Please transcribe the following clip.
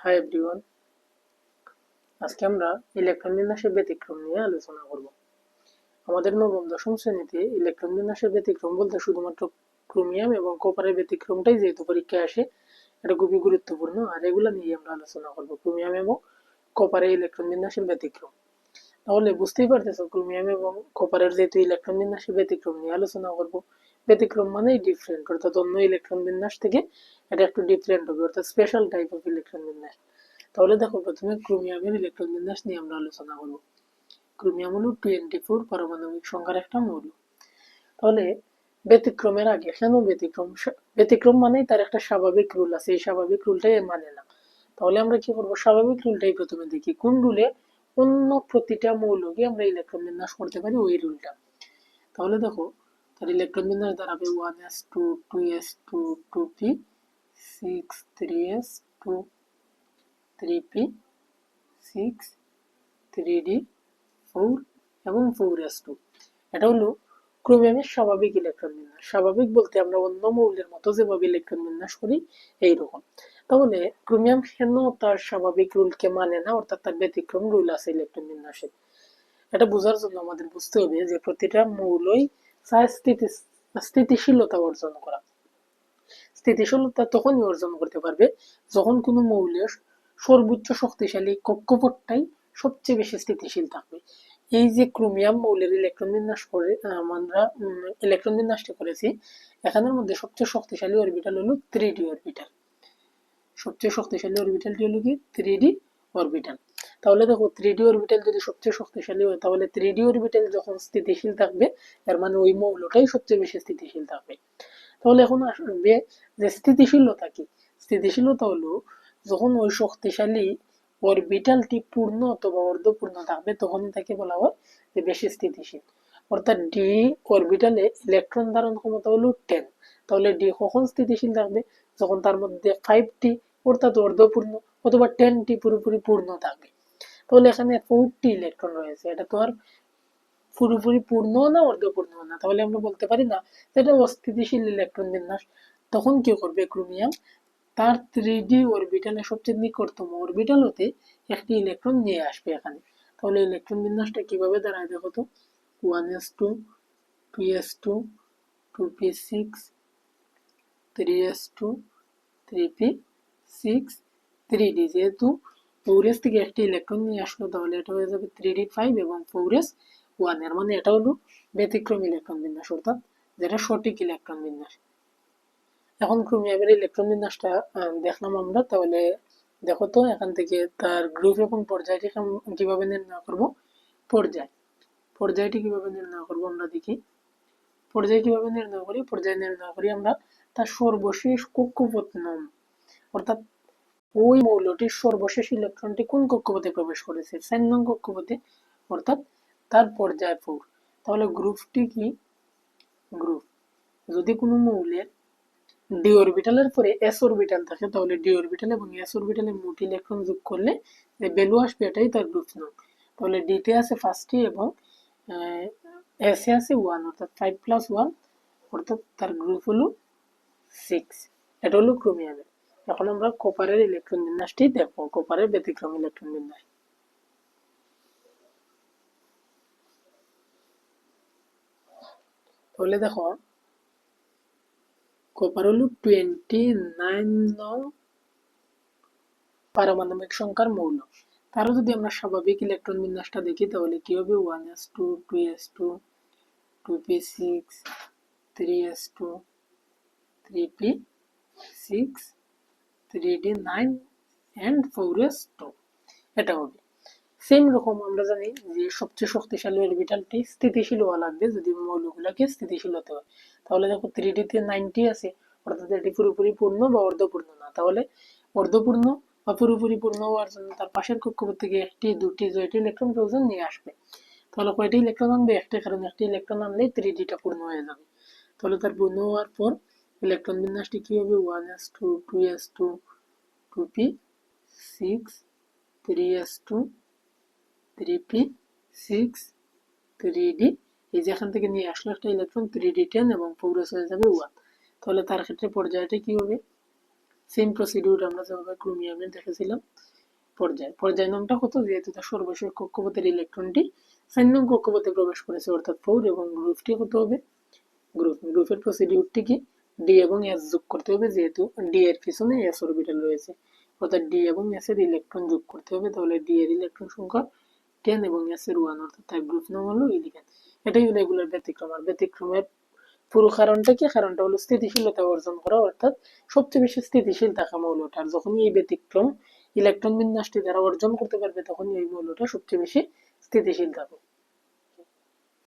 Hi everyone, আজকে আমরা electron বিন্যাসের ব্যতিক্রম নিয়ে আলোচনা করব। আমাদের নবম দশম শ্রেণীতে ইলেকট্রন বিন্যাসের ব্যতিক্রম বলতে শুধুমাত্র ক্রোমিয়াম এবং কপারের ব্যতিক্রমটাই যেহেতু পরীক্ষায় আসে, এটা খুবই গুরুত্বপূর্ণ। আর এগুলো নিয়ে আমরা আলোচনা করব, ক্রোমিয়াম এবং কপারের ইলেকট্রন বিন্যাসের ব্যতিক্রম। তাহলে বুঝতেই পারতেছো, ক্রোমিয়াম এবং কপারের যেহেতু ইলেকট্রন বিন্যাসের ব্যতিক্রম নিয়ে আলোচনা করব, ব্যতিক্রম মানেই ডিফারেন্ট, অর্থাৎ অন্য ইলেকট্রন বিন্যাস থেকে এটা একটু ডিফারেন্ট হবে, অর্থাৎ স্পেশাল টাইপ অফ ইলেকট্রন বিন্যাস। তাহলে দেখো, প্রথমে ক্রোমিয়ামের ইলেকট্রন বিন্যাস নিয়ে আমরা আলোচনা করব। ক্রোমিয়াম হলো 24 পারমাণবিক সংখ্যার একটা মৌল। তাহলে ব্যতিক্রমের আগে কেন ব্যতিক্রম? ব্যতিক্রম মানেই তার একটা স্বাভাবিক রুল আছে, এই স্বাভাবিক রুলটাই মানে না। তাহলে আমরা কি করব, স্বাভাবিক রুলটাই প্রথমে দেখি, কোন রুলে অন্য প্রতিটা মৌলকে আমরা ইলেকট্রন বিন্যাস করতে পারি, ওই রুলটা। তাহলে দেখো, তার ইলেকট্রন বিন্যাস দাঁড়াবে 1s2 2s2 2p 6 3s2 3p 6 3d 4 এবং 4s2। এটা হলো ক্রোমিয়ামের স্বাভাবিক ইলেকট্রন বিন্যাস। স্বাভাবিক বলতে আমরা অন্য মৌলের মতো যেভাবে ইলেকট্রন বিন্যাস করি এইরকম। তাহলে ক্রোমিয়াম কেন তার স্বাভাবিক রুলকে মানে না, অর্থাৎ তার ব্যতিক্রম রুল আছে ইলেকট্রন বিন্যাসে? এটা বোঝার জন্য আমাদের বুঝতে হবে যে প্রতিটা মৌলই চায় স্থিতিশীলতা অর্জন করা। স্থিতিশীলতা তখনই অর্জন করতে পারবে যখন কোনো মৌলের সর্বোচ্চ শক্তিশালী কক্ষপথটাই সবচেয়ে বেশি স্থিতিশীল থাকবে। এই যে ক্রোমিয়াম মৌলের ইলেকট্রন বিন্যাস করে আমরা ইলেকট্রন বিন্যাসটা করেছি, এখানের মধ্যে সবচেয়ে শক্তিশালী অরবিটাল হলো 3d অরবিটাল। সবচেয়ে শক্তিশালী অরবিটালটি হলো কি 3d অরবিটাল। তাহলে দেখো, 3d অরবিটাল যদি সবচেয়ে শক্তিশালী হয়, তাহলে 3d অরবিটাল যখন স্থিতিশীল থাকবে, এর মানে ওই মৌলটাই সবচেয়ে বেশি স্থিতিশীল থাকবে। তাহলে এখন আসবে যে স্থিতিশীলতা কি? স্থিতিশীলতা হলো যখন ওই শক্তিশালী অরবিটালটি পূর্ণ অথবা অর্ধপূর্ণ থাকবে, তখনই তাকে বলা হয় যে বেশি স্থিতিশীল। অর্থাৎ ডি অরবিটালে ইলেকট্রন ধারণ ক্ষমতা হলো 10। তাহলে ডি কখন স্থিতিশীল থাকবে? যখন তার মধ্যে 5টি অর্থাৎ অর্ধপূর্ণ অথবা 10টি পুরোপুরি পূর্ণ থাকবে। তাহলে এখানে 4টি ইলেকট্রন রয়েছে, এটা তো আর পুরোপুরি পূর্ণ না অর্ধপূর্ণ না, তাহলে আমরা বলতে পারি না এটা অস্থিতিশীল ইলেকট্রন বিন্যাস। তখন কি করবে ক্রোমিয়াম, তার 3d অরবিটালে সবচেয়ে নিকটতম অরবিটাল হতে একটি ইলেকট্রন নিয়ে আসবে এখানে। তাহলে ইলেকট্রন বিন্যাসটা কিভাবে দাঁড়ায় দেখো তো, 1s2 2s2 2p6 3s2 3p6 3d। যেহেতু 4s থেকে একটি ইলেকট্রন নিয়ে আসলো, তাহলে এটা হয়ে যাবে 3d5 এবং 4s1। এর মানে এটা হলো ব্যতিক্রম ইলেকট্রন বিন্যাস, অর্থাৎ যেটা সঠিক ইলেকট্রন বিন্যাস। এখন ক্রোমিয়ামের ইলেকট্রন বিন্যাসটা দেখলাম আমরা। তাহলে দেখো তো, এখান থেকে তার গ্রুপ এবং পর্যায়টি কিভাবে নির্ণয় করব। পর্যায়টি কিভাবে নির্ণয় করব আমরা দেখি। পর্যায় কিভাবে নির্ণয় করি? পর্যায় নির্ণয় করি আমরা তার সর্বশেষ কক্ষপথ নম, অর্থাৎ ওই মৌলটির সর্বশেষ ইলেকট্রনটি কোন কক্ষপথে প্রবেশ করেছে, 4 নং কক্ষপথে, অর্থাৎ তার পর্যায় 4। তাহলে গ্রুপটি কি? গ্রুপ, যদি কোনো মৌলের ডি অরবিটালের পরে এস অরবিটাল থাকে, তাহলে ডি অরবিটাল এবং এস অরবিটালে মোট ইলেকট্রন যোগ করলে যে ভ্যালু আসবে, এটাই তার গ্রুপ নং। তাহলে ডিতে আছে 5টি এবং এসে আছে 1, অর্থাৎ 5+1, অর্থাৎ তার গ্রুপ হলো 6। এটা হলো ক্রোমিয়ামের। এখন আমরা কপারের ইলেকট্রন বিন্যাসটি দেখবো, কপারের ব্যতিক্রম ইলেকট্রন বিন্যাস। তাহলে দেখো, কপার হলো 29 নং পারমাণবিক সংখ্যার মৌল। তারও যদি আমরা স্বাভাবিক ইলেকট্রন বিন্যাসটা দেখি, তাহলে কি হবে, 1s2 2s2 2p6 3s2 3p6 3d9 and 4s2। এটা হবে সেম রকম। আমরা জানি যে সবচেয়ে শক্তিশালী অরবিটালটি স্থিতিশীল হওয়া লাগবে যদি মৌলগুলোকে স্থিতিশীল হতে হয়। তাহলে দেখো 3d তে 90 আছে, অর্থাৎ এটি পুরোপুরি পূর্ণ বা অর্ধপূর্ণ না। তাহলে অর্ধপূর্ণ বা পুরোপুরি পূর্ণ হওয়ার জন্য তার পাশের কক্ষপথ থেকে 1টি 2টি 6টি ইলেকট্রন প্রয়োজন নিয়ে আসবে। তাহলে কয়টি ইলেকট্রন আনবে? 1টি, কারণ 1টি ইলেকট্রন আনলেই 3dটা পূর্ণ হয়ে যাবে। তাহলে তার পূর্ণ হওয়ার পর ইলেকট্রন বিন্যাসটি কি হবে, 1s2 2s2 2p6 3s2 3p6 3d। এই যে এখান থেকে নিয়ে আসলো একটা ইলেকট্রন 3d10 এবং 4s হয়ে যাবে 1। তাহলে তার ক্ষেত্রে পর্যায়টা কি হবে, সেম প্রসিডিউর আমরা যেভাবে ক্রোমিয়ামে দেখেছিলাম। পর্যায় নংটা কত, যেহেতু তার সর্বশেষ কক্ষপথের ইলেকট্রনটি 4 নং কক্ষপথে প্রবেশ করেছে অর্থাৎ 4, এবং গ্রুপটি কত হবে, গ্রুপের প্রসিডিউরটি কি, ডি এবং এস যোগ করতে হবে, যেহেতু ডি এর পিছনে এস অরবিটাল রয়েছে, অর্থাৎ ডি এবং এস এর ইলেকট্রন যোগ করতে হবে। তাহলে ডি এর ইলেকট্রন সংখ্যা 10 এবং এস এর 1, অর্থাৎ তার গ্রুপ নাম হলো ইলিভেন। এটাই হলো এগুলোর ব্যতিক্রম। আর ব্যতিক্রমের পুরো কারণটা কি, কারণটা হলো স্থিতিশীলতা অর্জন করা, অর্থাৎ সবচেয়ে বেশি স্থিতিশীল থাকা মৌলটা। আর যখনই এই ব্যতিক্রম ইলেকট্রন বিন্যাসটি দ্বারা অর্জন করতে পারবে, তখনই এই মৌলটা সবচেয়ে বেশি স্থিতিশীল থাকবে।